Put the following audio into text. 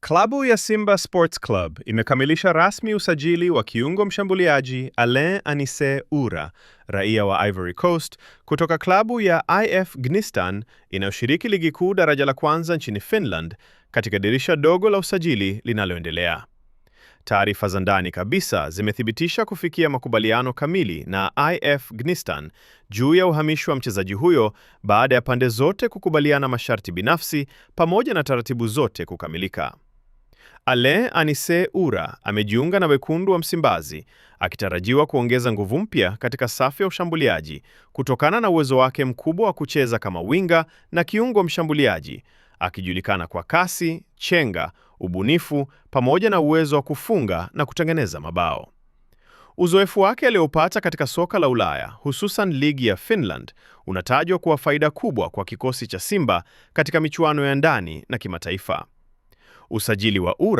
Klabu ya Simba Sports Club imekamilisha rasmi usajili wa kiungo mshambuliaji Alain Anise Ura, raia wa Ivory Coast, kutoka klabu ya IF Gnistan inayoshiriki ligi kuu daraja la kwanza nchini Finland katika dirisha dogo la usajili linaloendelea. Taarifa za ndani kabisa zimethibitisha kufikia makubaliano kamili na IF Gnistan juu ya uhamisho wa mchezaji huyo baada ya pande zote kukubaliana masharti binafsi pamoja na taratibu zote kukamilika. Alain Anise Ura amejiunga na wekundu wa Msimbazi, akitarajiwa kuongeza nguvu mpya katika safu ya ushambuliaji kutokana na uwezo wake mkubwa wa kucheza kama winga na kiungo mshambuliaji, akijulikana kwa kasi, chenga, ubunifu pamoja na uwezo wa kufunga na kutengeneza mabao. Uzoefu wake aliopata katika soka la Ulaya, hususan ligi ya Finland, unatajwa kuwa faida kubwa kwa kikosi cha Simba katika michuano ya ndani na kimataifa. Usajili wa Ura